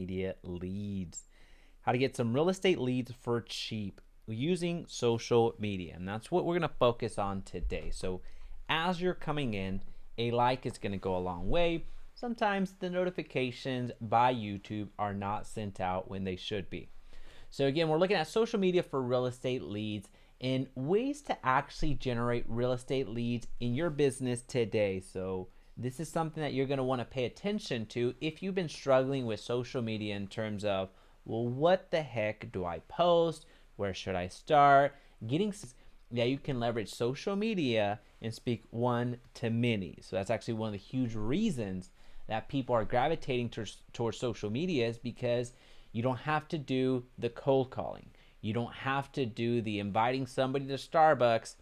media leads. How to get some real estate leads for cheap using social media. And that's what we're going to focus on today. So as you're coming in, a like is going to go a long way. Sometimes the notifications by YouTube are not sent out when they should be. So again, we're looking at social media for real estate leads and ways to actually generate real estate leads in your business today. So this is something that you're going to want to pay attention to if you've been struggling with social media in terms of, well, what the heck do I post? Where should I start? Getting that you can leverage social media and speak one to many. So that's actually one of the huge reasons that people are gravitating towards social media, is because you don't have to do the cold calling. You don't have to do the inviting somebody to Starbucks,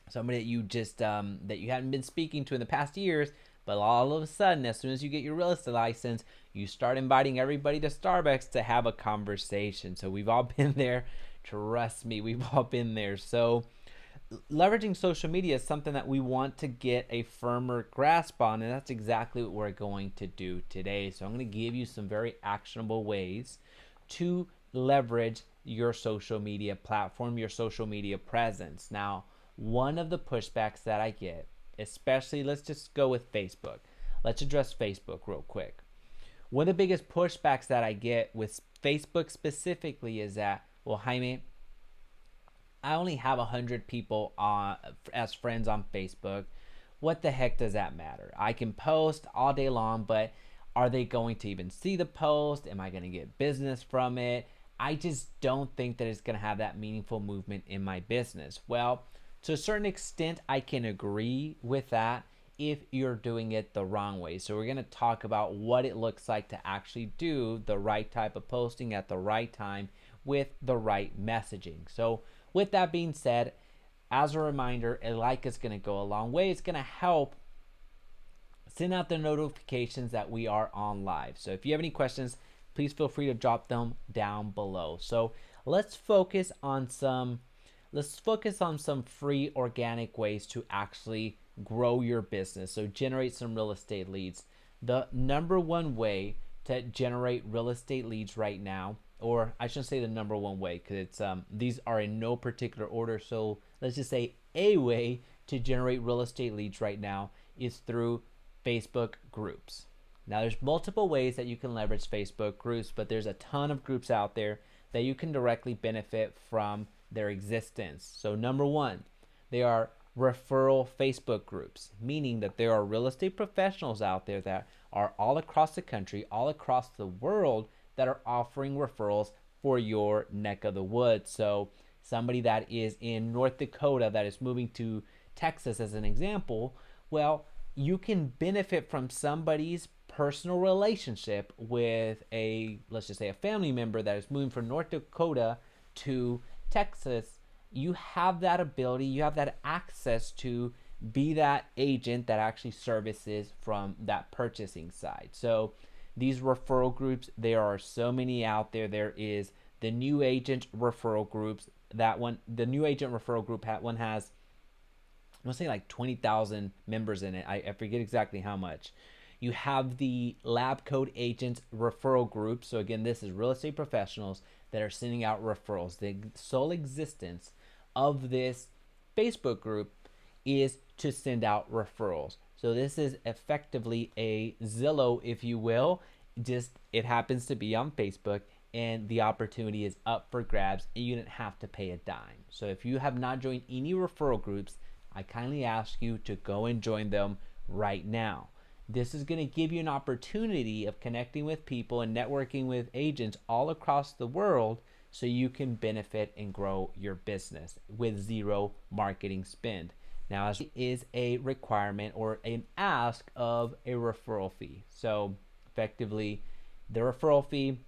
somebody that you just that you haven't been speaking to in the past years, but all of a sudden, as soon as you get your real estate license, you start inviting everybody to Starbucks to have a conversation. So we've all been there. Trust me, we've all been there. So leveraging social media is something that we want to get a firmer grasp on, and that's exactly what we're going to do today. So I'm going to give you some very actionable ways to leverage your social media platform, your social media presence. Now, one of the pushbacks that I get, especially, let's just go with Facebook. Let's address Facebook real quick. One of the biggest pushbacks that I get with Facebook specifically is that, well, Jaime, I only have 100 people as friends on Facebook. What the heck does that matter? I can post all day long, but are they going to even see the post? Am I going to get business from it? I just don't think that it's going to have that meaningful movement in my business. Well, to a certain extent, I can agree with that if you're doing it the wrong way. So we're going to talk about what it looks like to actually do the right type of posting at the right time with the right messaging. So with that being said, as a reminder, a like is going to go a long way. It's going to help send out the notifications that we are on live. So if you have any questions, please feel free to drop them down below. So let's focus on some free organic ways to actually grow your business. So generate some real estate leads. The number one way to generate real estate leads right now, or I shouldn't say the number one way, because it's these are in no particular order. So let's just say a way to generate real estate leads right now is through Facebook groups. Now there's multiple ways that you can leverage Facebook groups, but there's a ton of groups out there that you can directly benefit from their existence. So number one, they are referral Facebook groups, meaning that there are real estate professionals out there that are all across the country, all across the world, that are offering referrals for your neck of the woods. So somebody that is in North Dakota that is moving to Texas, as an example, well, you can benefit from somebody's personal relationship with a, let's just say, a family member that is moving from North Dakota to Texas. You have that ability, you have that access to be that agent that actually services from that purchasing side. So these referral groups, there are so many out there. There is the new agent referral groups. That one, the new agent referral group, one has, I want to say like 20,000 members in it. I forget exactly how much. You have the lab coat agents referral group. So again, this is real estate professionals that are sending out referrals. The sole existence of this Facebook group is to send out referrals. So this is effectively a Zillow, if you will. Just it happens to be on Facebook, and the opportunity is up for grabs, and you didn't have to pay a dime. So if you have not joined any referral groups, I kindly ask you to go and join them right now. This is going to give you an opportunity of connecting with people and networking with agents all across the world, so you can benefit and grow your business with zero marketing spend. Now, as it is a requirement or an ask of a referral fee. So effectively, the referral fee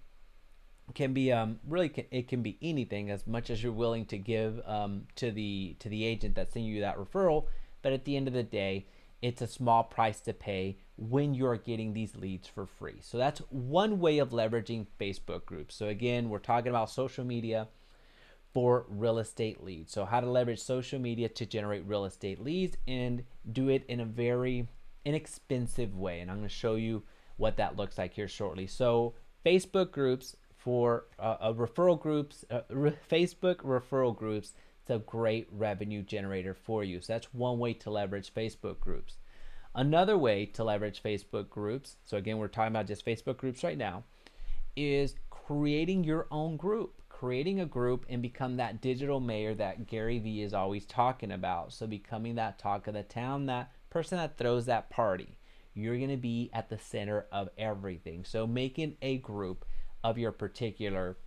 can be it can be anything, as much as you're willing to give to the agent that's sending you that referral. But at the end of the day, it's a small price to pay when you're getting these leads for free. So that's one way of leveraging Facebook groups. So again, we're talking about social media for real estate leads. So how to leverage social media to generate real estate leads and do it in a very inexpensive way. And I'm going to show you what that looks like here shortly. So Facebook groups for referral groups, Facebook referral groups. It's a great revenue generator for you. So that's one way to leverage Facebook groups. Another way to leverage Facebook groups, so again, we're talking about just Facebook groups right now, is creating your own group. Creating a group and become that digital mayor that Gary Vee is always talking about. So becoming that talk of the town, that person that throws that party. You're going to be at the center of everything. So making a group of your particular,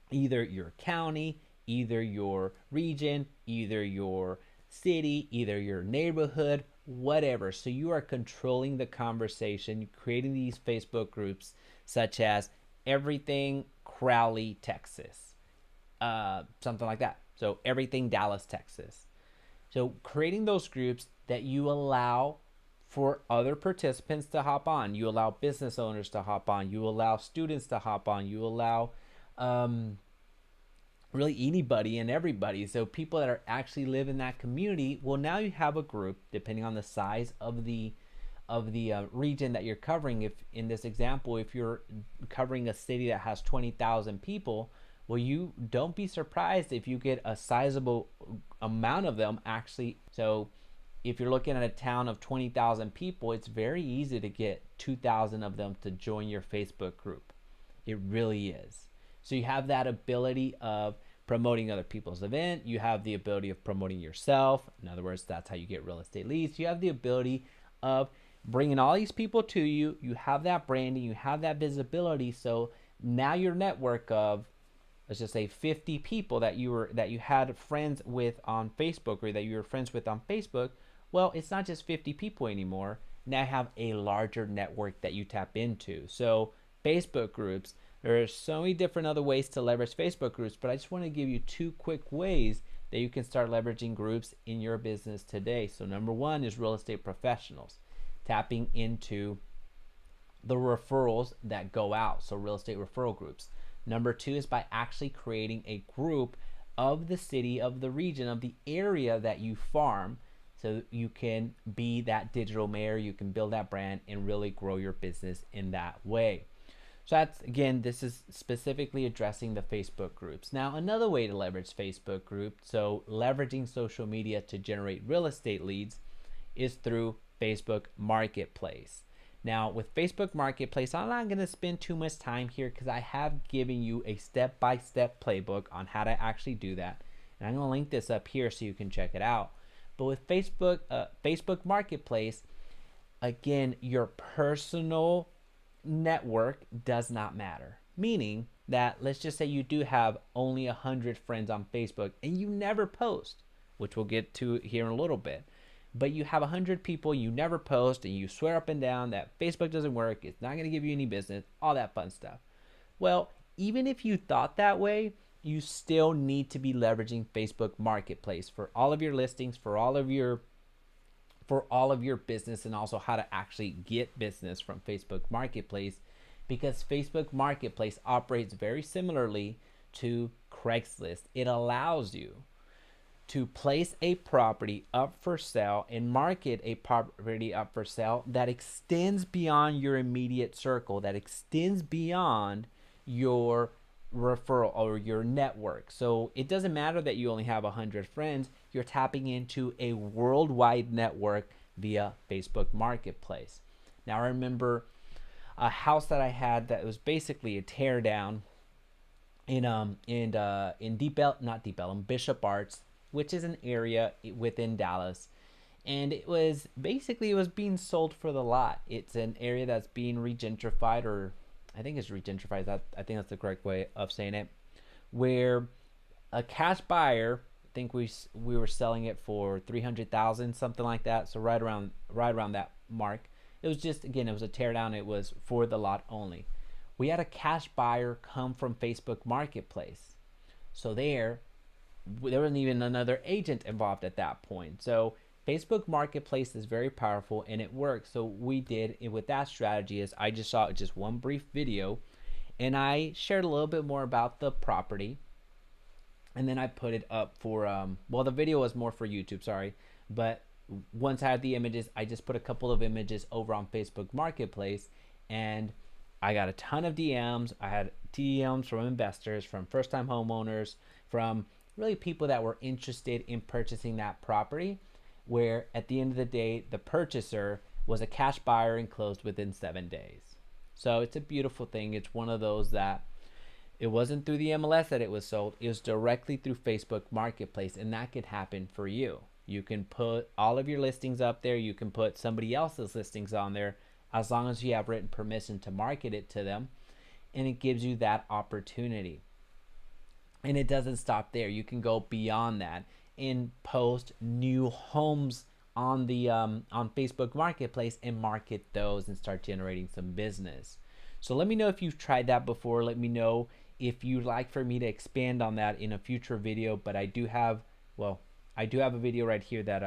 either your county, either your region, either your city, either your neighborhood, whatever. So you are controlling the conversation, creating these Facebook groups such as Everything Crowley, Texas, something like that. So Everything Dallas, Texas. So creating those groups that you allow for other participants to hop on. You allow business owners to hop on. You allow students to hop on. You allow really anybody and everybody. So people that are actually live in that community. Well, now you have a group depending on the size of the region that you're covering. If in this example, if you're covering a city that has 20,000 people, well, you don't be surprised if you get a sizable amount of them actually. So if you're looking at a town of 20,000 people, it's very easy to get 2,000 of them to join your Facebook group. It really is. So you have that ability of promoting other people's event. You have the ability of promoting yourself. In other words, that's how you get real estate leads. You have the ability of bringing all these people to you. You have that branding. You have that visibility. So now your network of, let's just say 50 people that you had friends with on Facebook, or that you were friends with on Facebook. Well, it's not just 50 people anymore. Now you have a larger network that you tap into. So Facebook groups, there are so many different other ways to leverage Facebook groups, but I just want to give you 2 quick ways that you can start leveraging groups in your business today. So number 1 is real estate professionals, tapping into the referrals that go out. So real estate referral groups. Number 2 is by actually creating a group of the city, of the region, of the area that you farm, so you can be that digital mayor, you can build that brand and really grow your business in that way. So that's, again, this is specifically addressing the Facebook groups. Now, another way to leverage Facebook groups, so leveraging social media to generate real estate leads, is through Facebook Marketplace. Now, with Facebook Marketplace, I'm not going to spend too much time here because I have given you a step-by-step playbook on how to actually do that. And I'm going to link this up here so you can check it out. But with Facebook Marketplace, again, your personal network does not matter. Meaning that, let's just say you do have only 100 friends on Facebook and you never post, which we'll get to here in a little bit. But you have 100 people, you never post, and you swear up and down that Facebook doesn't work, it's not going to give you any business, all that fun stuff. Well, even if you thought that way, you still need to be leveraging Facebook Marketplace for all of your listings, for all of your business, and also how to actually get business from Facebook Marketplace, because Facebook Marketplace operates very similarly to Craigslist. It allows you to place a property up for sale and market a property up for sale that extends beyond your immediate circle, that extends beyond your referral or your network. So it doesn't matter that you only have 100 friends, you're tapping into a worldwide network via Facebook Marketplace. Now, I remember a house that I had that was basically a tear down in Bishop Arts, which is an area within Dallas. And it was being sold for the lot. It's an area that's being regentrified, or I think it's regentrified. I think that's the correct way of saying it. Where a cash buyer, I think we were selling it for $300,000, something like that. So right around that mark. It was just, again, it was a tear down. It was for the lot only. We had a cash buyer come from Facebook Marketplace. So there wasn't even another agent involved at that point. So Facebook Marketplace is very powerful and it works. So we did with that strategy is I just saw just one brief video and I shared a little bit more about the property, and then I put it up for the video was more for YouTube, sorry, but once I had the images, I just put a couple of images over on Facebook Marketplace, and I got a ton of DMs. I had DMs from investors, from first-time homeowners, from really people that were interested in purchasing that property, where at the end of the day, the purchaser was a cash buyer and closed within 7 days. So it's a beautiful thing. It's one of those that it wasn't through the MLS that it was sold. It was directly through Facebook Marketplace, and that could happen for you. You can put all of your listings up there. You can put somebody else's listings on there as long as you have written permission to market it to them, and it gives you that opportunity. And it doesn't stop there. You can go beyond that and post new homes on the on Facebook Marketplace and market those and start generating some business. So let me know if you've tried that before. Let me know if you'd like for me to expand on that in a future video. But I do have a video right here that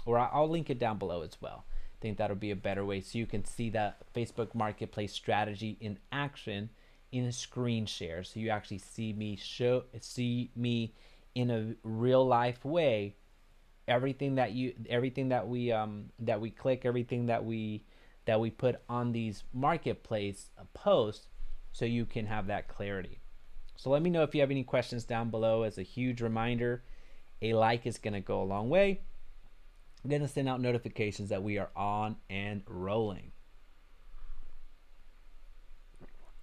or I'll link it down below as well. I think that'll be a better way so you can see that Facebook Marketplace strategy in action in a screen share, so you actually see me in a real life way. Everything that we click, everything that we put on these marketplace posts, so you can have that clarity. So let me know if you have any questions down below. As a huge reminder, a like is going to go a long way. I'm going to send out notifications that we are on and rolling.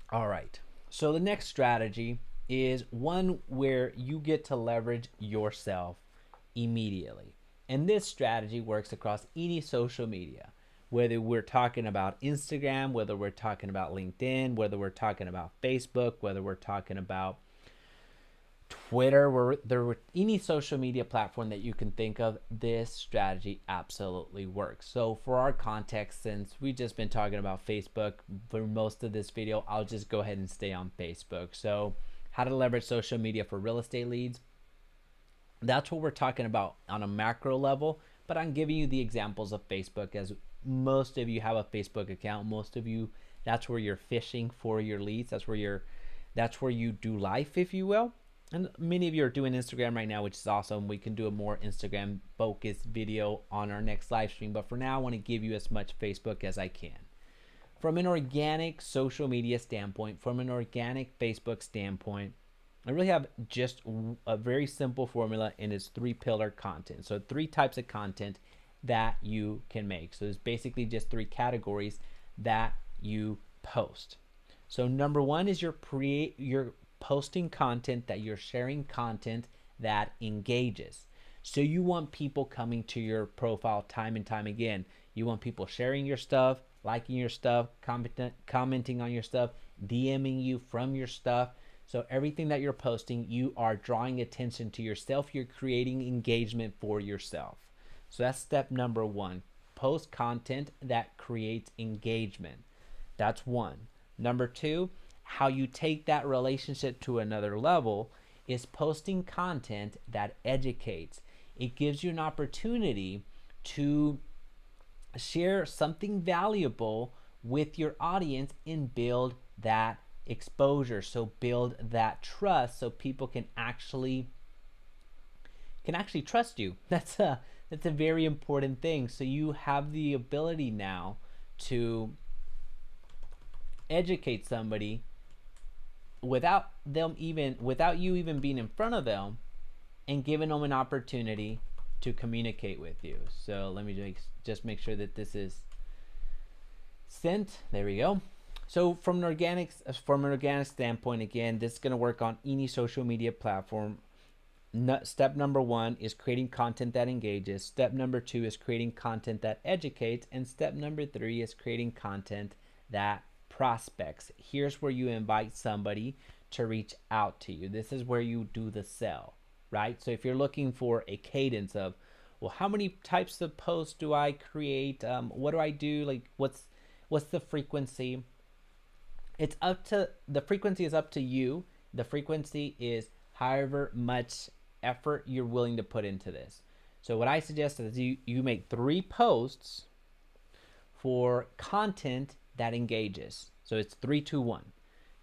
All right, so the next strategy is one where you get to leverage yourself immediately. And this strategy works across any social media, whether we're talking about Instagram, whether we're talking about LinkedIn, whether we're talking about Facebook, whether we're talking about Twitter, any social media platform that you can think of, this strategy absolutely works. So for our context, since we've just been talking about Facebook for most of this video, I'll just go ahead and stay on Facebook. So how to leverage social media for real estate leads. That's what we're talking about on a macro level, but I'm giving you the examples of Facebook, as most of you have a Facebook account. Most of you, that's where you're fishing for your leads. That's where you do life, if you will. And many of you are doing Instagram right now, which is awesome. We can do a more Instagram focused video on our next live stream. But for now, I want to give you as much Facebook as I can. From an organic social media standpoint, from an organic Facebook standpoint, I really have just a very simple formula, and it's 3-pillar content. So 3 types of content that you can make. So it's basically just 3 categories that you post. So number 1 is your posting content, that you're sharing content that engages. So you want people coming to your profile time and time again. You want people sharing your stuff, liking your stuff, commenting on your stuff, DMing you from your stuff. So everything that you're posting, you are drawing attention to yourself. You're creating engagement for yourself. So that's step number 1. Post content that creates engagement. That's 1. Number 2, how you take that relationship to another level is posting content that educates. It gives you an opportunity to share something valuable with your audience and build that exposure. So build that trust so people can actually trust you. That's a very important thing. So you have the ability now to educate somebody without you even being in front of them, and giving them an opportunity to communicate with you. So let me just make sure that this is sent. There we go. So from an organic standpoint, again, this is going to work on any social media platform. Step number 1 is creating content that engages. Step number 2 is creating content that educates. And step number 3 is creating content that prospects. Here's where you invite somebody to reach out to you. This is where you do the sell, right? So if you're looking for a cadence of, well, how many types of posts do I create? What do I do? Like, what's the frequency? The frequency is up to you. The frequency is however much effort you're willing to put into this. So what I suggest is you make 3 posts for content that engages. So it's 3, 2, 1.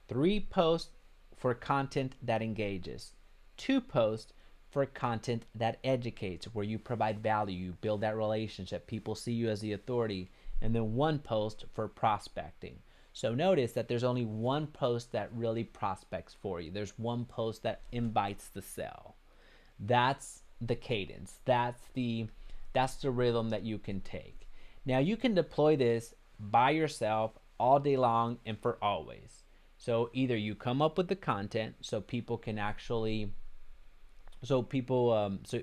3 posts for content that engages. 2 posts for content that educates, where you provide value, you build that relationship, people see you as the authority. And then 1 post for prospecting. So notice that there's only one post that really prospects for you. There's one post that invites the sale. That's the cadence. That's the rhythm that you can take. Now you can deploy this by yourself all day long and for always. So either you come up with the content so people can actually so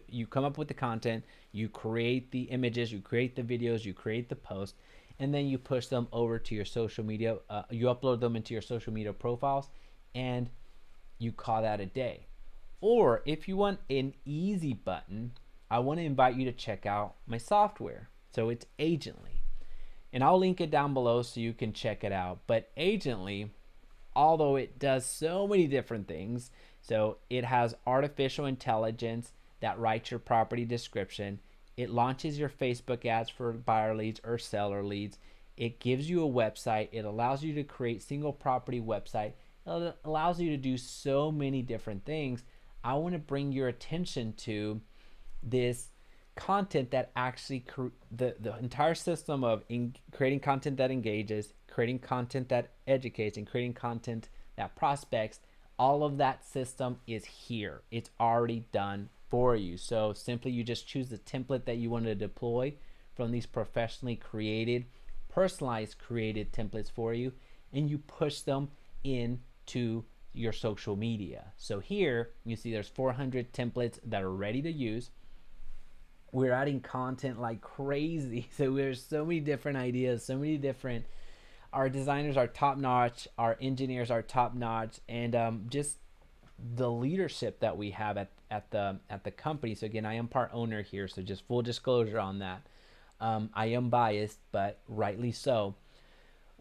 you come up with the content, you create the images, you create the videos, you create the post, and then you push them over to your social media. You upload them into your social media profiles, and you call that a day. Or if you want an easy button, I want to invite you to check out my software. So it's Agently, and I'll link it down below so you can check it out. But Agently, although it does so many different things, so it has artificial intelligence that writes your property description. It launches your Facebook ads for buyer leads or seller leads. It gives you a website. It allows you to create single property website. It allows you to do so many different things. I want to bring your attention to this content that actually the entire system of creating content that engages, creating content that educates, and creating content that prospects. All of that system is here. It's already done for you. So simply you just choose the template that you want to deploy from these professionally created, personalized created templates for you, and you push them into your social media. So here you see there's 400 templates that are ready to use. We're adding content like crazy. So there's so many different ideas, so many different. Our designers are top notch, our engineers are top notch, and just the leadership that we have at the company. So again, I am part owner here, so just full disclosure on that. I am biased, but rightly so.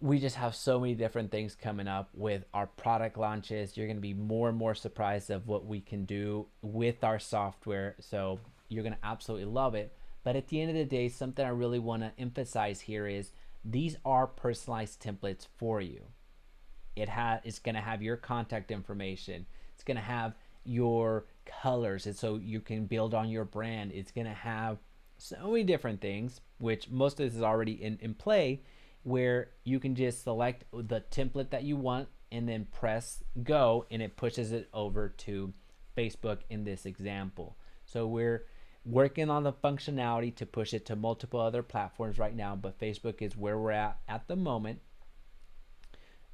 We just have so many different things coming up with our product launches. You're going to be more and more surprised of what we can do with our software. So you're going to absolutely love it. But at the end of the day, something I really want to emphasize here is these are personalized templates for you. It's going to have your contact information. It's going to have your colors, and so you can build on your brand. It's going to have so many different things, which most of this is already in play, where you can just select the template that you want and then press go, and it pushes it over to Facebook in this example. So we're working on the functionality to push it to multiple other platforms right now, but Facebook is where we're at the moment.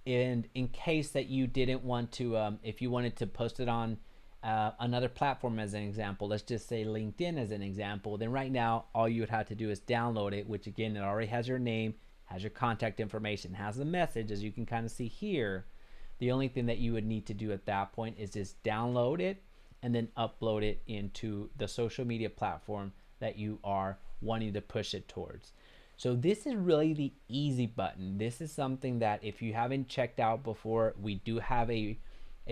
And in case that you didn't want to, if you wanted to post it on another platform as an example, let's just say LinkedIn as an example, then right now all you would have to do is download it, which again, it already has your name, has your contact information, has the message, as you can kind of see here. The only thing that you would need to do at that point is just download it and then upload it into the social media platform that you are wanting to push it towards. So this is really the easy button. This is something that if you haven't checked out before, we do have a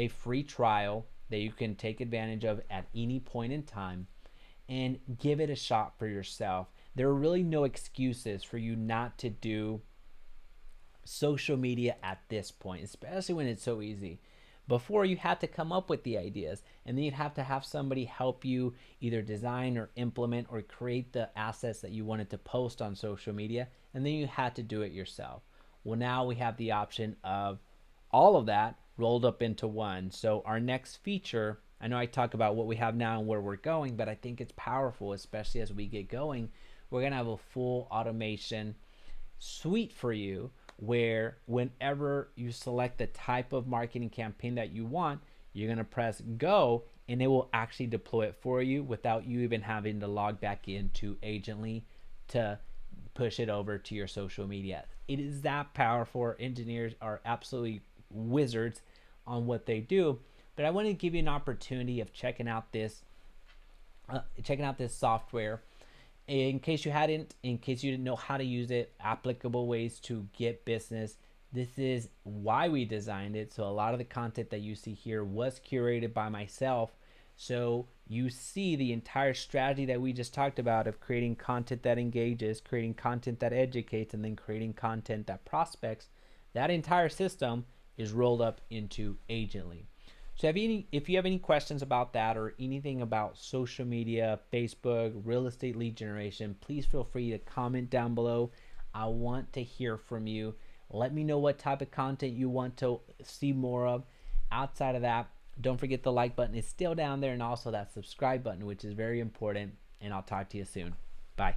free trial that you can take advantage of at any point in time and give it a shot for yourself. There are really no excuses for you not to do social media at this point, especially when it's so easy. Before, you had to come up with the ideas, and then you'd have to have somebody help you either design or implement or create the assets that you wanted to post on social media, and then you had to do it yourself. Well, now we have the option of all of that rolled up into one. So our next feature, I know I talk about what we have now and where we're going, but I think it's powerful, especially as we get going. We're going to have a full automation suite for you, where whenever you select the type of marketing campaign that you want, you're going to press go, and it will actually deploy it for you without you even having to log back into Agently to push it over to your social media. It is that powerful. Our engineers are absolutely wizards on what they do. But I want to give you an opportunity of checking out this software. In case you didn't know how to use it, applicable ways to get business. This is why we designed it. So a lot of the content that you see here was curated by myself. So you see the entire strategy that we just talked about of creating content that engages, creating content that educates, and then creating content that prospects. That entire system is rolled up into Agently. So if you have any questions about that or anything about social media, Facebook, real estate lead generation, please feel free to comment down below. I want to hear from you. Let me know what type of content you want to see more of. Outside of that, don't forget the like button is still down there, and also that subscribe button, which is very important. And I'll talk to you soon. Bye.